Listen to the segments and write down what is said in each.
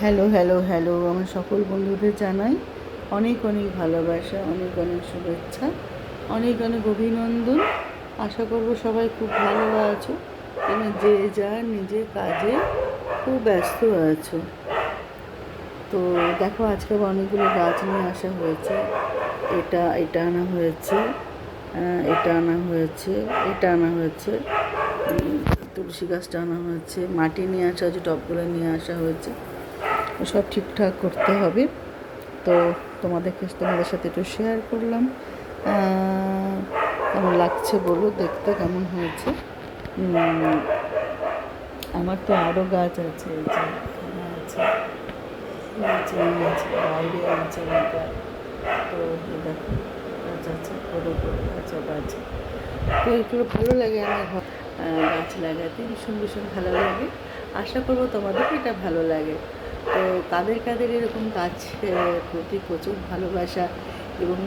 Hello hello hello আমার সকল বন্ধুদের জানাই অনেক অনেক ভালোবাসা, অনেক অনেক শুভেচ্ছা, অনেক অনেক অভিনন্দন। আশা করব সবাই খুব ভালো আছো এবং যে যার নিজের কাজে খুব ব্যস্ত আছো। তো দেখো, আজকে অনেকগুলো গাছ নিয়ে আসা হয়েছে। এটা আনা হয়েছে, এটা আনা হয়েছে, এটা আনা হয়েছে, তুলসী গাছটা আনা হয়েছে, মাটি নিয়ে আসা হয়েছে, টবগুলো নিয়ে আসা হয়েছে। সব ঠিকঠাক করতে হবে। তো তোমাদের সাথে একটু শেয়ার করলাম। কেমন লাগছে বলো, দেখতে কেমন হয়েছে। আমার তো আরও গাছ আছে, এই যে এখানে আছে, নিচে আছে, বাইরে আছে একটা। তো দেখো গাছ আছে, বড় বড় গাছ আছে। তো এগুলো ভালো লাগে আমার গাছ লাগাতে, ভীষণ ভীষণ ভালো লাগে। আশা করবো তোমাদেরকে এটা ভালো লাগে। তো কাদের কাদের এরকম গাছ প্রতি প্রচুর ভালোবাসা, এবং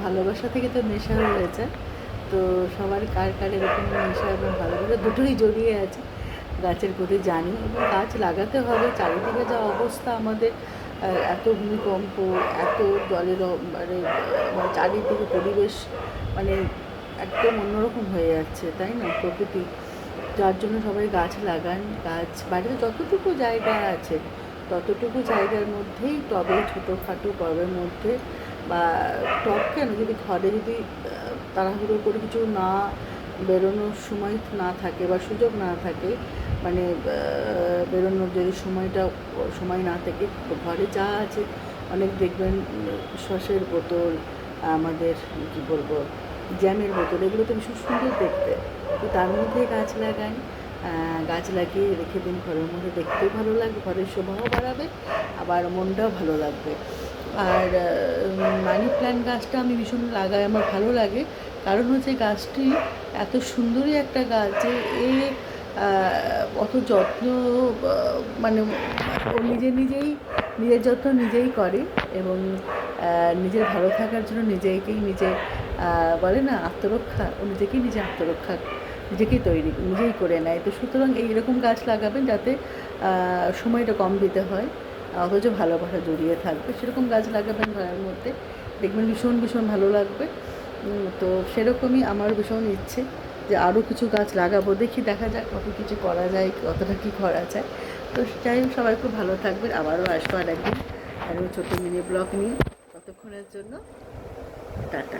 ভালোবাসা থেকে তো নেশা হয়েছে। তো সবার কার কার এরকম নেশা এবং ভালোবাসা দুটোই জড়িয়ে আছে গাছের প্রতি, জানি। এবং গাছ লাগাতে হবে। চারিদিকে যা অবস্থা আমাদের, এত ভূমিকম্প, এত জলের মানে চারিদিকে পরিবেশ মানে একদম অন্যরকম হয়ে যাচ্ছে, তাই না, প্রকৃতি। যার জন্য সবাই গাছ লাগান। গাছ বাড়িতে যতটুকু জায়গা আছে ততটুকু জায়গার মধ্যেই টবে, ছোটোখাটো টবের মধ্যে, বা টব কেন, যদি ঘরে যদি তাড়াহুড়ো করে কিছু না বেরোনোর সময় না থাকে বা সুযোগ না থাকে, মানে বেরোনোর যদি সময় না থাকে, ঘরে যা আছে অনেক দেখবেন সসের বোতল, আমাদের কী বলবো, জ্যামের বোতল, এগুলো তো ভীষণ সুন্দর দেখতে। তো তার মধ্যে গাছ লাগান, গাছ লাগিয়ে রেখে দিন ঘরের মধ্যে, দেখতেও ভালো লাগবে, ঘরের শোভাও বাড়াবে, আবার মনটাও ভালো লাগবে। আর মানি প্ল্যান্ট গাছটা আমি ভীষণ লাগাই, আমার ভালো লাগে। কারণ হচ্ছে গাছটি এত সুন্দরই একটা গাছ যে অত যত্ন, মানে ও নিজের যত্ন নিজেই করে, এবং নিজের ভালো থাকার জন্য নিজে বলে না আত্মরক্ষা, ও নিজে আত্মরক্ষা নিজেই করে নেয়। তো সুতরাং এইরকম গাছ লাগাবেন যাতে সময়টা কম দিতে হয়, অথচ ভালোবাসা জড়িয়ে থাকবে, সেরকম গাছ লাগাবেন ঘরের মধ্যে, দেখবেন ভীষণ ভীষণ ভালো লাগবে। তো সেরকমই আমার ভীষণ ইচ্ছে যে আরও কিছু গাছ লাগাবো, দেখা যাক কত কিছু করা যায়, কতটা কী করা যায়। তো যাই হোক, সবাই খুব ভালো থাকবেন। আবারও আসবো আর একদিন ছোটো মিনি ব্লগ নিয়ে। ততক্ষণের জন্য টাটা।